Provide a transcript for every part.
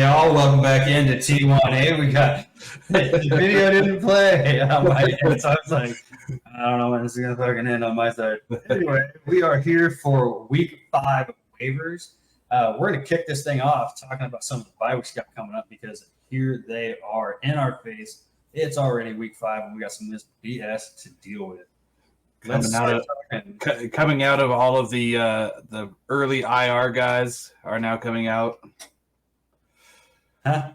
y'all. Welcome back into T1A. We got the video didn't play on my end, so I was like, I don't know when this is gonna fucking end on my side. Anyway, we are here for week 5 waivers. We're gonna kick this thing off talking about some of the bye weeks we got coming up because here they are in our face. It's already week 5 and we got some of this BS to deal with. Coming out of all of the early IR guys are now coming out. Huh?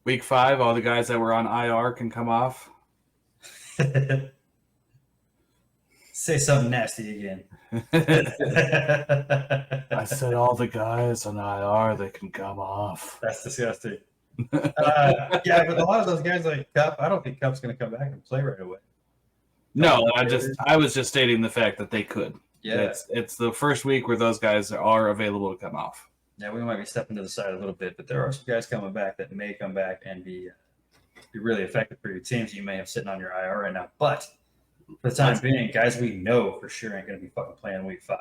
Week 5, all the guys that were on IR can come off. Say something nasty again. I said all the guys on IR, they can come off. That's disgusting. Yeah, but a lot of those guys like Cup, I don't think Cup's going to come back and play right away. No, I was just stating the fact that they could. Yeah. It's the first week where those guys are available to come off. Yeah, we might be stepping to the side a little bit, but there are some guys coming back that may come back and be really effective for your teams you may have sitting on your IR right now. But for the time being, guys we know for sure ain't going to be fucking playing week 5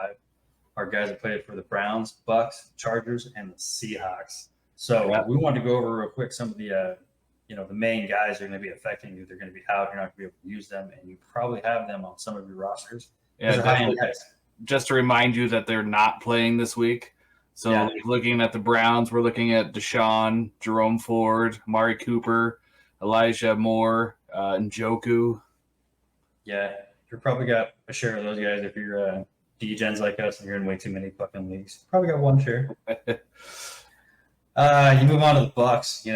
are guys that played for the Browns, Bucks, Chargers, and the Seahawks. So we wanted to go over real quick some of the the main guys are going to be affecting you. They're going to be out. You're not going to be able to use them, and you probably have them on some of your rosters. Yeah, just to remind you that they're not playing this week. So looking at the Browns, we're looking at Deshaun, Jerome Ford, Amari Cooper, Elijah Moore, Njoku. Yeah, you've probably got a share of those guys if you're D-gens like us and you're in way too many fucking leagues. Probably got one share. You move on to the Bucks.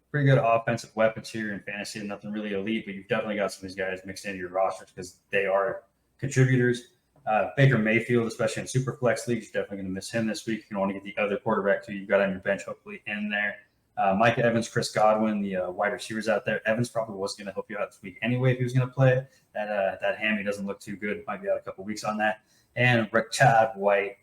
Pretty good offensive weapons here in fantasy. Nothing really elite, but you've definitely got some of these guys mixed into your rosters because they are contributors. Baker Mayfield, especially in super flex leagues, you're definitely going to miss him this week. You're going to want to get the other quarterback too you've got on your bench hopefully in there. Mike Evans, Chris Godwin, the wide receivers out there. Evans probably was going to help you out this week anyway if he was going to play. That hammy doesn't look too good. Might be out a couple weeks on that. And Rashad White.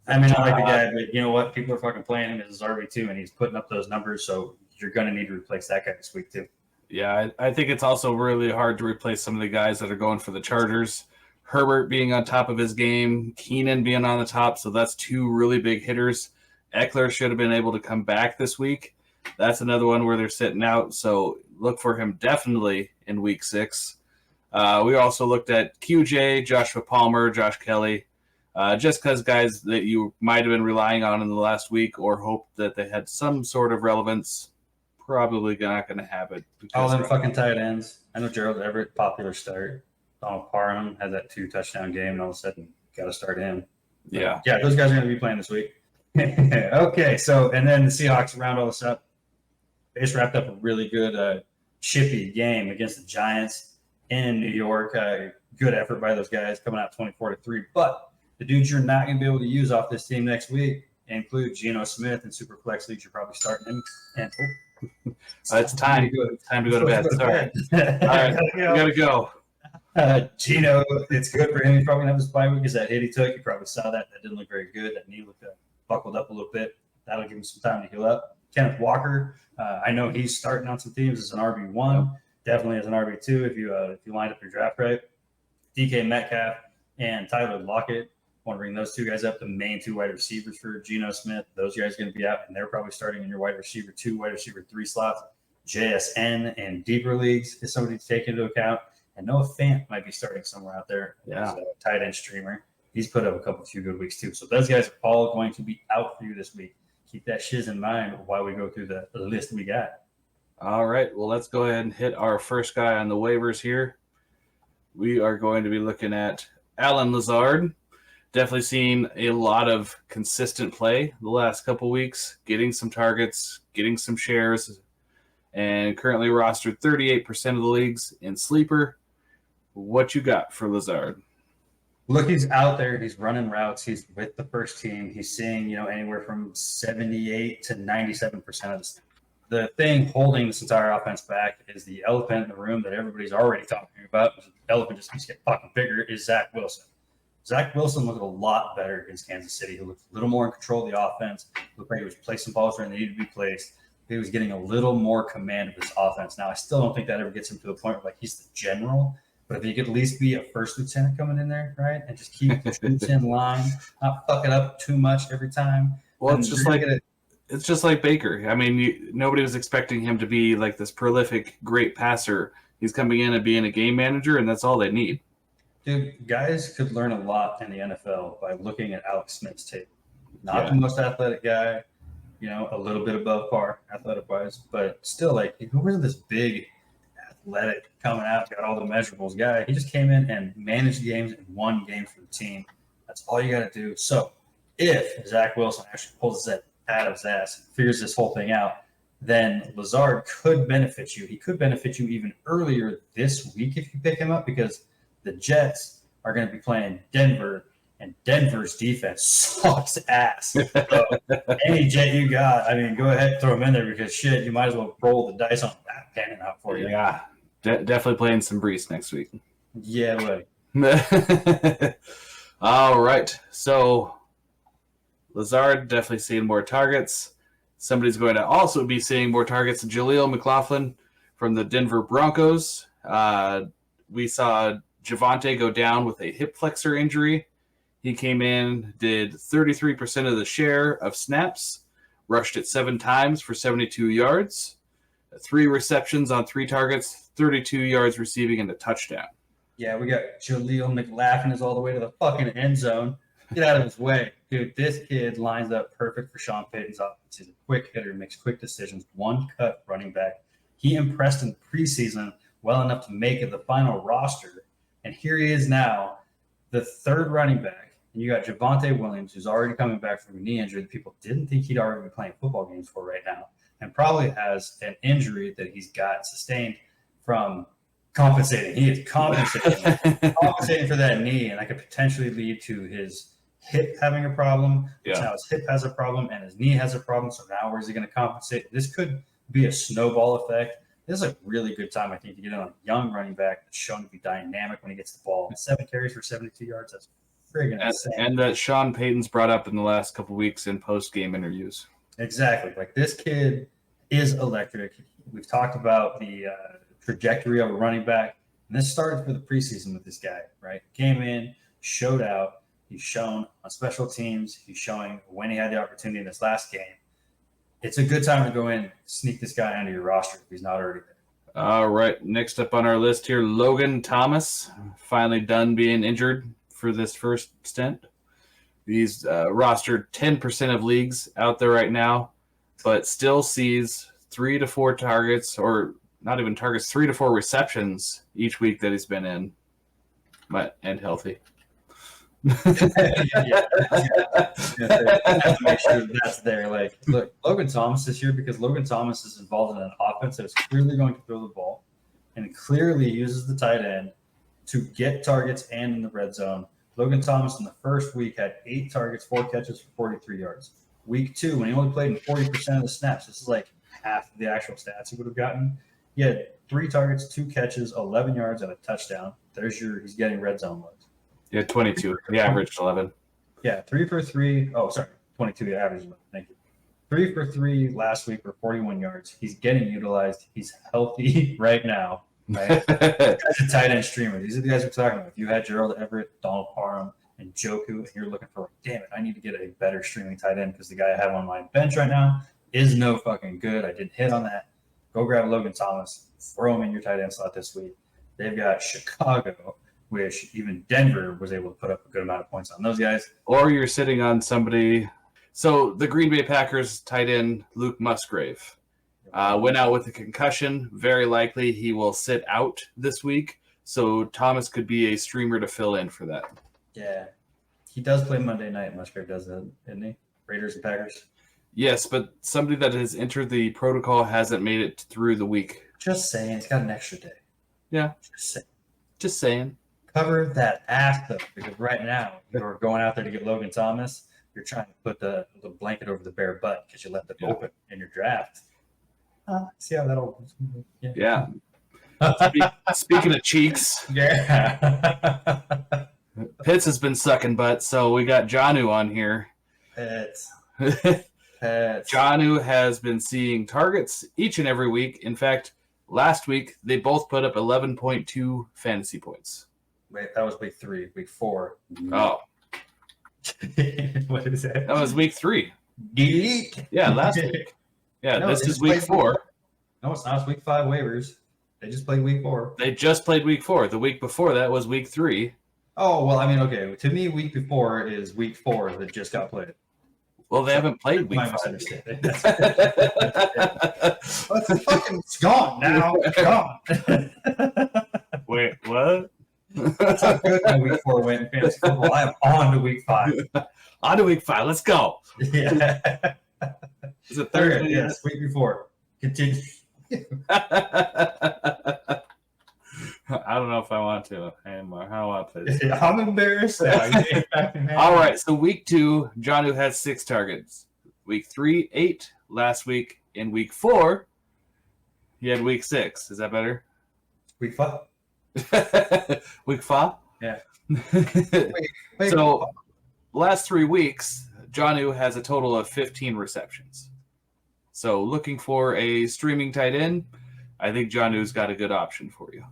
I mean, I like the guy, but you know what? People are fucking playing him as his RB2, and he's putting up those numbers, so you're going to need to replace that guy this week too. Yeah, I think it's also really hard to replace some of the guys that are going for the Chargers. Herbert being on top of his game, Keenan being on the top, so that's 2 really big hitters. Eckler should have been able to come back this week. That's another one where they're sitting out, so look for him definitely in week 6. We also looked at QJ, Joshua Palmer, Josh Kelly, just because guys that you might have been relying on in the last week or hoped that they had some sort of relevance, probably not going to have it. All them fucking tight ends. I know Gerald Everett, popular start. Donald Parham had that 2-touchdown game, and all of a sudden, got to start him. Yeah. Yeah, those guys are going to be playing this week. Okay, and then the Seahawks round all this up. They just wrapped up a really good chippy game against the Giants in New York. Good effort by those guys coming out 24-3. But the dudes you're not going to be able to use off this team next week include Geno Smith in super flex leagues. You're probably starting him. And it's time. It's time to go to bed. Sorry. All right, we got to go. Geno, it's good for him. He's probably going to have his bye week because that hit he took. You probably saw that. That didn't look very good. That knee looked buckled up a little bit. That'll give him some time to heal up. Kenneth Walker, I know he's starting on some teams as an RB1, definitely as an RB2 if you lined up your draft right. DK Metcalf and Tyler Lockett, want to bring those 2 guys up, the main 2 wide receivers for Geno Smith. Those guys are going to be out, and they're probably starting in your wide receiver 2, wide receiver 3 slots. JSN and deeper leagues is somebody to take into account. And Noah Fant might be starting somewhere out there as a tight end streamer. He's put up a few good weeks too. So those guys are all going to be out for you this week. Keep that shiz in mind while we go through the list we got. All right. Well, let's go ahead and hit our first guy on the waivers here. We are going to be looking at Allen Lazard. Definitely seen a lot of consistent play the last couple weeks, getting some targets, getting some shares, and currently rostered 38% of the leagues in Sleeper. What you got for Lazard? Look, he's out there. He's running routes. He's with the first team. He's seeing, anywhere from 78 to 97% of this. The thing holding this entire offense back is the elephant in the room that everybody's already talking about. The elephant just keeps getting fucking bigger, is Zach Wilson. Zach Wilson looked a lot better against Kansas City. He looked a little more in control of the offense. Looked like he was placing balls where they needed to be placed. He was getting a little more command of his offense. Now, I still don't think that ever gets him to the point where he's the general. But if you could at least be a first lieutenant coming in there, and just keep the troops in line, not fuck it up too much every time. Well, it's just like it's just like Baker. I mean, nobody was expecting him to be like this prolific, great passer. He's coming in and being a game manager, and that's all they need. Dude, guys could learn a lot in the NFL by looking at Alex Smith's tape. Not Yeah. the most athletic guy, a little bit above par athletic wise, but still, like, who was this big athletic coming out, got all the measurables guy? He just came in and managed games and won games for the team. That's all you got to do. So if Zach Wilson actually pulls his head out of his ass and figures this whole thing out, then Lazard could benefit you. He could benefit you even earlier this week if you pick him up, because the Jets are going to be playing Denver, and Denver's defense sucks ass. So any Jet you got, I mean, go ahead and throw him in there, because shit, you might as well roll the dice on that panning out for you. Yeah, definitely playing some Brees next week. Yeah, buddy. All right, so Lazard definitely seeing more targets. Somebody's going to also be seeing more targets. Jaleel McLaughlin from the Denver Broncos. We saw Javonte go down with a hip flexor injury. He came in, did 33% of the share of snaps, rushed it 7 times for 72 yards, 3 receptions on 3 targets, 32 yards receiving, and a touchdown. Yeah, we got Jaleel McLaughlin is all the way to the fucking end zone. Get out of his way. Dude, this kid lines up perfect for Sean Payton's offense. He's a quick hitter, makes quick decisions, one-cut running back. He impressed in preseason well enough to make it the final roster. And here he is now, the 3rd running back. And you got Javonte Williams, who's already coming back from a knee injury that people didn't think he'd already be playing football games for right now, and probably has an injury that he's got sustained from compensating. He is compensating for that knee, and that could potentially lead to his hip having a problem. Yeah. Now his hip has a problem and his knee has a problem. So now where's he going to compensate? This could be a snowball effect. This is a really good time, I think, to get on a young running back that's shown to be dynamic when he gets the ball. 7 carries for 72 yards. That's friggin' insane. And that Sean Payton's brought up in the last couple of weeks in post-game interviews. Exactly. Like, this kid is electric. We've talked about the trajectory of a running back. And this started for the preseason with this guy, right? Came in, showed out. He's shown on special teams. He's showing when he had the opportunity in this last game. It's a good time to go in, sneak this guy onto your roster if he's not already there. All right. Next up on our list here, Logan Thomas, finally done being injured for this first stint. He's rostered 10% of leagues out there right now, but still sees 3 to 4 targets, or not even targets, 3 to 4 receptions each week that he's been in, and healthy. Have to make sure that's there. Like, look, Logan Thomas is here because Logan Thomas is involved in an offense that is clearly going to throw the ball, and clearly uses the tight end to get targets and in the red zone. Logan Thomas in the first week had 8 targets, 4 catches for 43 yards. Week 2, when he only played in 40% of the snaps, this is like half of the actual stats he would have gotten. He had 3 targets, 2 catches, 11 yards, and a touchdown. He's getting red zone looks. Yeah, 22. He averaged 11. Yeah, 3 for 3. Oh, sorry, 22. The average. Thank you. 3 for 3 last week for 41 yards. He's getting utilized. He's healthy right now. Right? As a tight end streamer, these are the guys we're talking about. If you had Gerald Everett, Donald Parham, and Joku, and you're looking for, like, damn it, I need to get a better streaming tight end because the guy I have on my bench right now is no fucking good. I didn't hit on that. Go grab Logan Thomas. Throw him in your tight end slot this week. They've got Chicago, which even Denver was able to put up a good amount of points on those guys. Or you're sitting on somebody. So the Green Bay Packers tight end Luke Musgrave went out with a concussion. Very likely he will sit out this week. So Thomas could be a streamer to fill in for that. Yeah. He does play Monday night. Musgrave does that, isn't he? Raiders and Packers. Yes, but somebody that has entered the protocol hasn't made it through the week. Just saying. It's got an extra day. Yeah. Just saying. Cover that ass, though, because right now you're going out there to get Logan Thomas. You're trying to put the blanket over the bare butt because you left it open in your draft. See how that'll. Yeah. Speaking of cheeks, Yeah. Pitts has been sucking butt, so we got Jonnu on here. Pets. Jonnu has been seeing targets each and every week. In fact, last week they both put up 11.2 fantasy points. Wait, that was week 3. Week 4. Oh. What is that? That was week 3. Delete. Yeah, last week. Yeah, No, this they is just week played 4. No, it's not. It's week 5 waivers. They just played week 4. They just played week 4. The week before that was week 3. Oh, well, I mean, okay. To me, week before is week 4 that just got played. Well, they haven't played week My 5. misunderstanding. It's gone now. It's gone. Wait, what? That's how good my week 4 went in fantasy football. I am on to week 5. On to week 5. Let's go. Yeah. Is it Thursday? Okay, yes, week before. Continue. I don't know if I want to anymore. I don't want to play this. I'm embarrassed now. All right, so week 2, Jonnu had 6 targets. Week 3, 8. Last week. In week 4, he had week 6. Is that better? Week 5. Week 5? Yeah. So, last 3 weeks, Jonnu has a total of 15 receptions. So, looking for a streaming tight end, I think Jonnu's got a good option for you.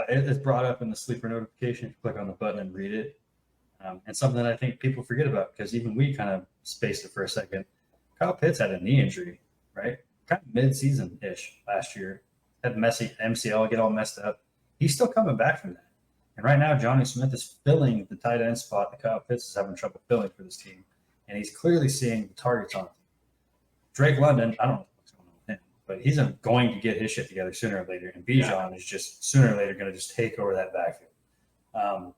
It's brought up in the sleeper notification. If you click on the button and read it. And something that I think people forget about, because even we kind of spaced it for a second. Kyle Pitts had a knee injury, right? Kind of mid-season-ish last year. Had messy MCL get all messed up. He's still coming back from that. And right now, Jonnu Smith is filling the tight end spot that Kyle Pitts is having trouble filling for this team. And he's clearly seeing the targets on it. Drake London, I don't know what's going on with him, but he's going to get his shit together sooner or later. And Bijan is just sooner or later going to just take over that backfield.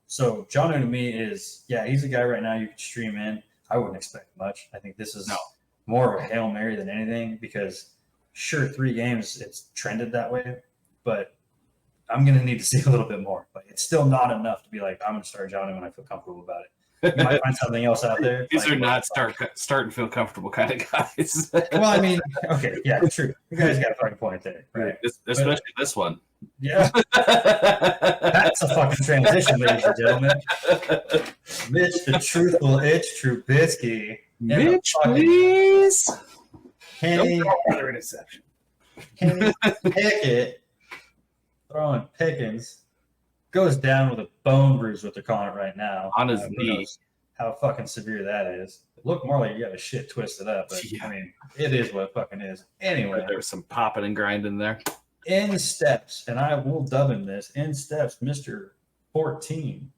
So Jonnu to me is, he's a guy right now you could stream in. I wouldn't expect much. I think this is more of a Hail Mary than anything, because sure, 3 games it's trended that way, but I'm going to need to see a little bit more. But it's still not enough to be like, I'm going to start Jonnu when I feel comfortable about it. You might find something else out there. These are not start and feel comfortable kind of guys. Well, I mean, okay, yeah, true. You guys got a fucking point there, right? Especially this one. Yeah. That's a fucking transition, ladies and gentlemen. Mitch, the truthful itch, Trubisky. Mitch, please. Kenny another interception. Pickett throwing Pickens goes down with a bone bruise, what they're calling it right now. On his knee. How fucking severe that is. It looked more like you got a shit twisted up, but I mean, it is what it fucking is. Anyway. There was some popping and grinding there. In steps, and I will dub him this, in steps, Mr. 14.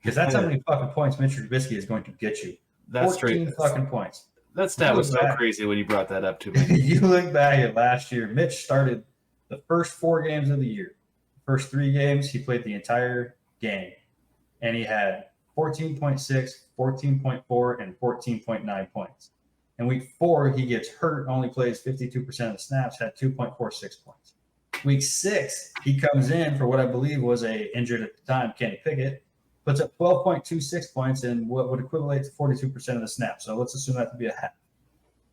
Because that's how many fucking points Mr. Trubisky is going to get you. That's 14 fucking points. That stat was so crazy when you brought that up to me. You look back at last year, Mitch started the first 4 games of the year. First 3 games, he played the entire game. And he had 14.6, 14.4, and 14.9 points. In week 4, he gets hurt, only plays 52% of the snaps, had 2.46 points. Week 6, he comes in for what I believe was a injured at the time, Kenny Pickett, puts up 12.26 points and what would equivalent to 42% of the snaps. So let's assume that to be a half.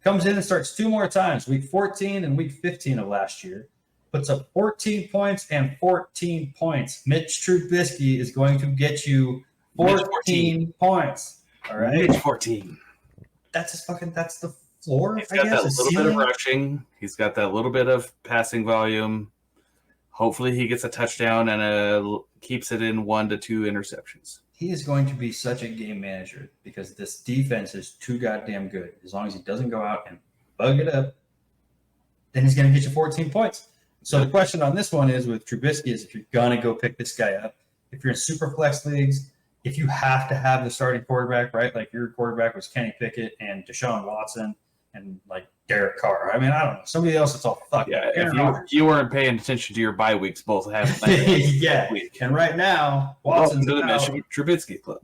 Comes in and starts 2 more times, week 14 and week 15 of last year. Puts up 14 points and 14 points. Mitch Trubisky is going to get you 14 points. All right. Mitch 14. That's the floor. He's got that little bit of rushing. He's got that little bit of passing volume. Hopefully he gets a touchdown and keeps it in 1 to 2 interceptions. He is going to be such a game manager because this defense is too goddamn good. As long as he doesn't go out and bug it up, then he's going to get you 14 points. So the question on this one is with Trubisky is if you're going to go pick this guy up, if you're in super flex leagues, if you have to have the starting quarterback, right? Like your quarterback was Kenny Pickett and Deshaun Watson and like Derek Carr. I mean, I don't know. Somebody else that's all fucked. Yeah, if you weren't paying attention to your bye weeks, both have yeah. Week. And right now, Watson's to the Trubisky club.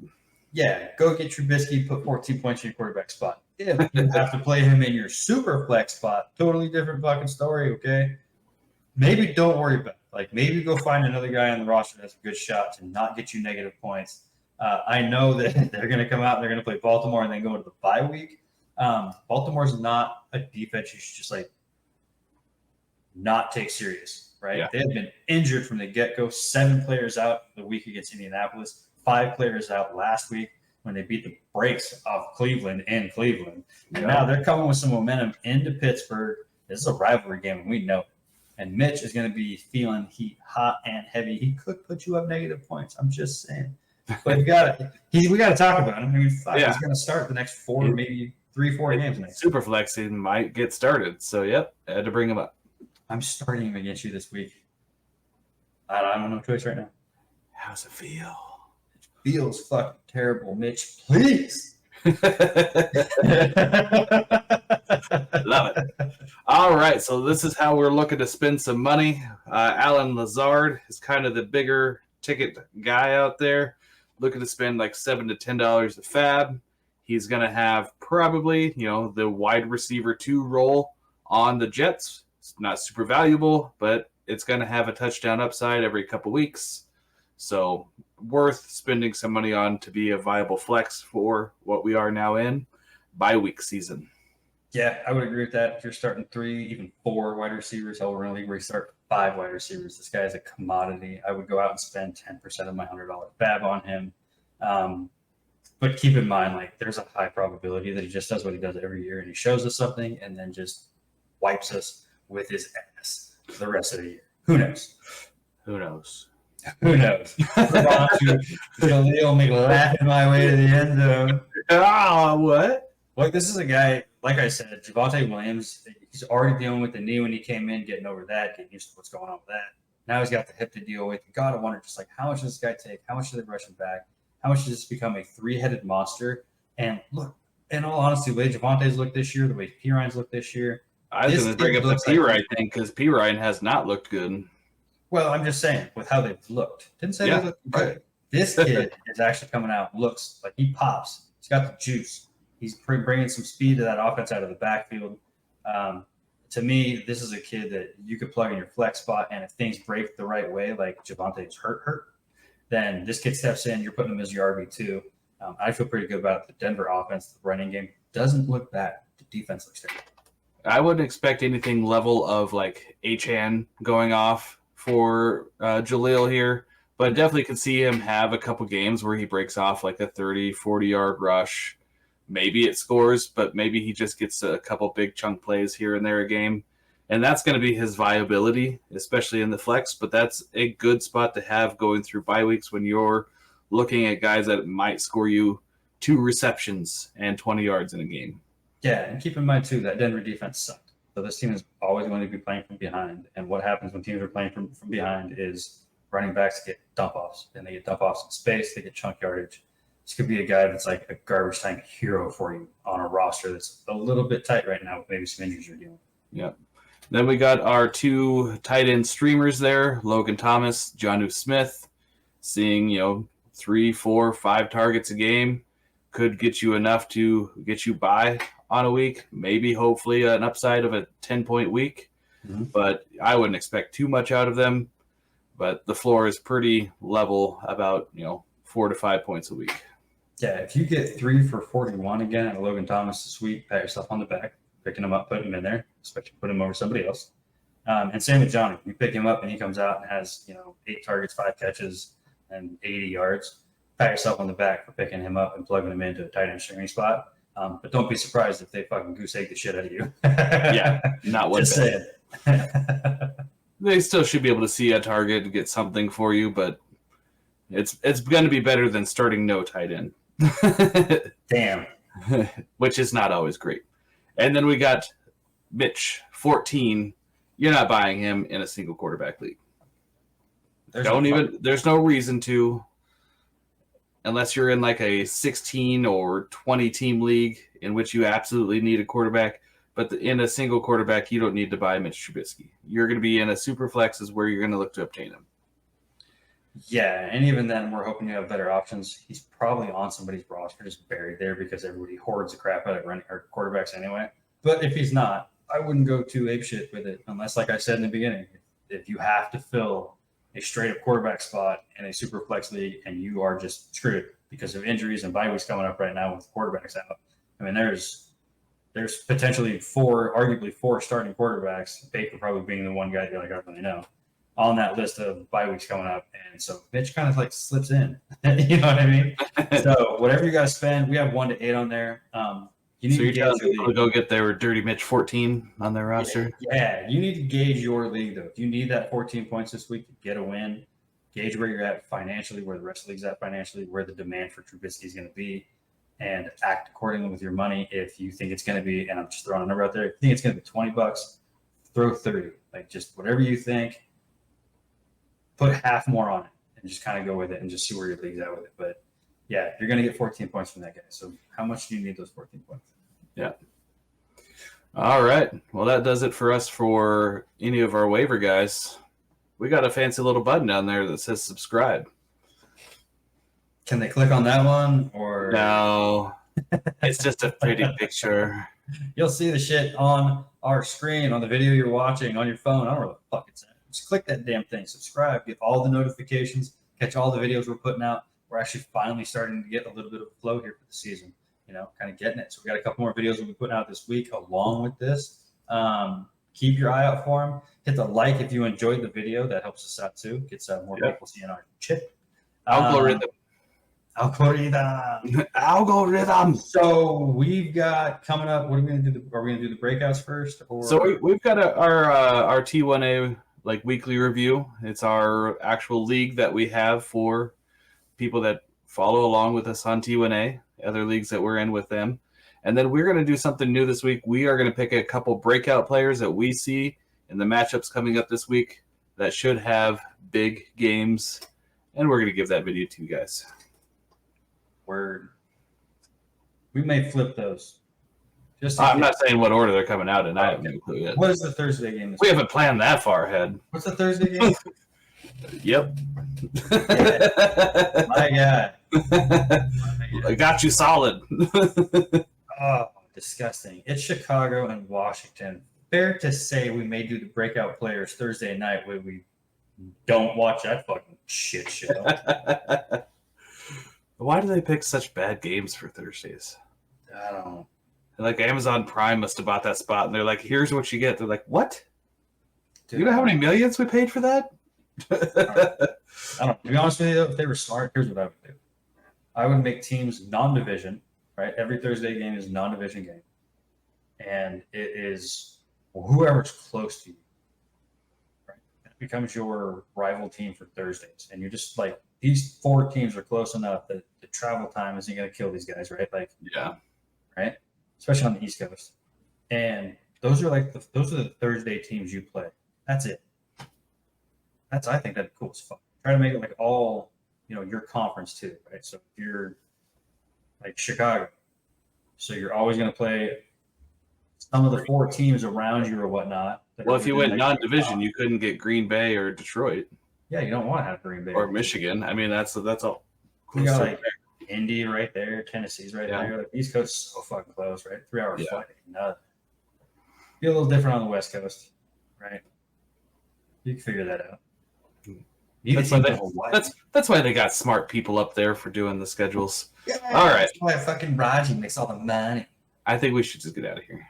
Yeah, go get Trubisky, put 14 points in your quarterback spot. If you have to play him in your super flex spot, totally different fucking story, okay? Maybe don't worry about it. Like, maybe go find another guy on the roster that has a good shot to not get you negative points. I know that they're going to come out and they're going to play Baltimore and then go into the bye week. Baltimore's not a defense you should just, like, not take serious, right? Yeah. They have been injured from the get-go. 7 players out the week against Indianapolis. 5 players out last week when they beat the brakes off Cleveland in Cleveland. And now they're coming with some momentum into Pittsburgh. This is a rivalry game, and we know it. And Mitch is going to be feeling heat hot and heavy. He could put you up negative points. I'm just saying. But we got to talk about him. I mean, he's going to start the next 4, maybe 3-4 games next. Super flexing might get started. So, yep, I had to bring him up. I'm starting him against you this week. I don't have no choice right now. How's it feel? It feels fucking terrible, Mitch. Please. Love it. All right, so this is how we're looking to spend some money. Alan Lazard is kind of the bigger ticket guy out there, looking to spend like $7 to $10 a fab. He's going to have probably, the wide receiver 2 role on the Jets. It's not super valuable, but it's going to have a touchdown upside every couple weeks. So worth spending some money on to be a viable flex for what we are now in bye-week season. Yeah, I would agree with that. If you're starting 3, even 4 wide receivers, hell, we're in a league where you start 5 wide receivers. This guy is a commodity. I would go out and spend 10% of my $100 fab on him. But keep in mind, like, there's a high probability that he just does what he does every year, and he shows us something and then just wipes us with his ass for the rest of the year. Who knows? Who knows? Who knows? He'll make laughing my way to the end zone. What? Like, this is a guy, like I said, Javonte Williams, he's already dealing with the knee when he came in, getting over that, getting used to what's going on with that. Now he's got the hip to deal with. You got to wonder, just like, how much does this guy take? How much do they rush him back? How much does this become a 3-headed monster? And look, in all honesty, the way Javonte's looked this year, the way P. Ryan's looked this year. I was going to bring up the P. Ryan thing because P. Ryan has not looked good. Well, I'm just saying, with how they've looked. Didn't say they looked good. This kid is actually coming out, looks like he pops. He's got the juice. He's bringing some speed to that offense out of the backfield. To me, this is a kid that you could plug in your flex spot, and if things break the right way, like Javonte's hurt, then this kid steps in. You're putting him as your RB2. I feel pretty good about the Denver offense. The running game doesn't look bad. The defense looks terrible. I wouldn't expect anything level of like Achan going off for Jaleel here, but definitely could see him have a couple games where he breaks off like a 30, 40-yard rush. Maybe it scores, but maybe he just gets a couple big chunk plays here and there a game. And that's going to be his viability, especially in the flex. But that's a good spot to have going through bye weeks when you're looking at guys that might score you 2 receptions and 20 yards in a game. Yeah, and keep in mind, too, that Denver defense sucked. So this team is always going to be playing from behind. And what happens when teams are playing from behind is running backs get dump-offs. And they get dump-offs in space. They get chunk yardage. This could be a guy that's like a garbage time hero for you on a roster that's a little bit tight right now with maybe some injuries you're dealing with. Yep. Then we got our 2 tight end streamers there, Logan Thomas, Jonnu Smith, seeing, 3, 4, 5 targets a game could get you enough to get you by on a week, maybe hopefully an upside of a 10-point week. Mm-hmm. But I wouldn't expect too much out of them. But the floor is pretty level, about, 4 to 5 points a week. Yeah, if you get 3 for 41 again at Logan Thomas this week, pat yourself on the back, picking him up, putting him in there, especially put him over somebody else. And same with Johnny. You pick him up and he comes out and has, 8 targets, 5 catches, and 80 yards. Pat yourself on the back for picking him up and plugging him into a tight end streaming spot. But don't be surprised if they fucking goose egg the shit out of you. Yeah, not one bit. They still should be able to see a target and get something for you, but it's going to be better than starting no tight end. Damn. Which is not always great. And then we got Mitch, 14. You're not buying him in a single quarterback league. There's no reason to, unless you're in like a 16 or 20 team league in which you absolutely need a quarterback. But in a single quarterback, you don't need to buy Mitch Trubisky. You're going to be in a super flex is where you're going to look to obtain him. Yeah, and even then, we're hoping you have better options. He's probably on somebody's roster, just buried there because everybody hoards the crap out of running or quarterbacks anyway. But if he's not, I wouldn't go too apeshit with it unless, like I said in the beginning, if you have to fill a straight-up quarterback spot in a super flex league and you are just screwed because of injuries and bye weeks coming up right now with quarterbacks out. I mean, there's potentially arguably four starting quarterbacks, Baker probably being the one guy you're like, I don't really know, on that list of bye weeks coming up. And so Mitch kind of like slips in. You know what I mean? So whatever you guys spend, we have 1 to 8 on there. You need you're telling people to go get their Dirty Mitch 14 on their roster? Yeah, you need to gauge your league, though. If you need that 14 points this week to get a win, gauge where you're at financially, where the rest of the league's at financially, where the demand for Trubisky is going to be. and act accordingly with your money. If you think it's going to be, and I'm just throwing a number out there, if you think it's going to be $20, throw 30. Like just whatever you think, put half more on it and just kind of go with it and just see where your league's at with it. But yeah, you're going to get 14 points from that guy. So how much do you need those 14 points? Yeah. All right. Well, that does it for us for any of our waiver guys. We got a fancy little button down there that says subscribe. Can they click on that one or No? It's just a pretty picture. You'll see the shit on our screen, on the video you're watching, on your phone. I don't know what the fuck it's at. Just click that damn thing, subscribe, get all the notifications, catch all the videos we're putting out. We're actually finally starting to get a little bit of a flow here for the season, kind of getting it. So we got a couple more videos we'll be putting out this week along with this. Keep your eye out for them. Hit the like if you enjoyed the video. That helps us out too. Gets more people seeing our chip. Algorithm. Algorithm. So we've got coming up. What are we going to do? Are we going to do the breakouts first? Or? So we've got our T1A like weekly review. It's our actual league that we have for people that follow along with us on T1A, other leagues that we're in with them. And then we're going to do something new this week. We are going to pick a couple breakout players that we see in the matchups coming up this week that should have big games. And we're going to give that video to you guys. Word. We may flip those. I'm not saying what order they're coming out in. I have no clue yet. What is the Thursday game? We haven't planned that far ahead. What's the Thursday game? Yep. Yeah. My God. I got you solid. Oh, disgusting. It's Chicago and Washington. Fair to say we may do the breakout players Thursday night where we don't watch that fucking shit show. Why do they pick such bad games for Thursdays? I don't know. Like Amazon Prime must have bought that spot, and they're like, "Here's what you get." They're like, "What? Dude, you know how many millions we paid for that?" I don't know. To be honest with you, if they were smart, here's what I would do. I would make teams non-division, right? Every Thursday game is a non-division game. And it is whoever's close to you, right? That becomes your rival team for Thursdays. And you're just like, these four teams are close enough that the travel time isn't going to kill these guys, right? Like, yeah. Right? Especially on the East Coast. And those are those are the Thursday teams you play. That's it. I think that's cool as fuck. Try to make it like all, your conference too, right? So if you're like Chicago, so you're always going to play some of the four teams around you or whatnot. Well, if you went non-division, you couldn't get Green Bay or Detroit. Yeah, you don't want to have Green Bay or Michigan. I mean, that's all. You got like Indy right there, Tennessee's right there. Like East Coast is so fucking close, right? 3 hours flight, nothing. Be a little different on the West Coast, right? You can figure that out. That's why they got smart people up there for doing the schedules. Yeah, all right. That's why fucking Raji makes all the money. I think we should just get out of here.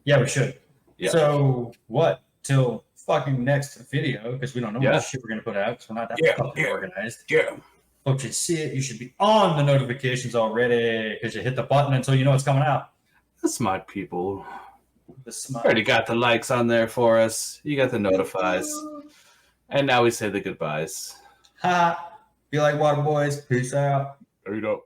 Yeah, we should. Yeah. So what? Till fucking next video, because we don't know what shit we're gonna put out because we're not that fucking organized. Yeah. But you see it, you should be on the notifications already because you hit the button until you know it's coming out. The smart people. Already got the likes on there for us. You got the notifies. And now we say the goodbyes. Ha! Be like water boys. Peace out. There you go.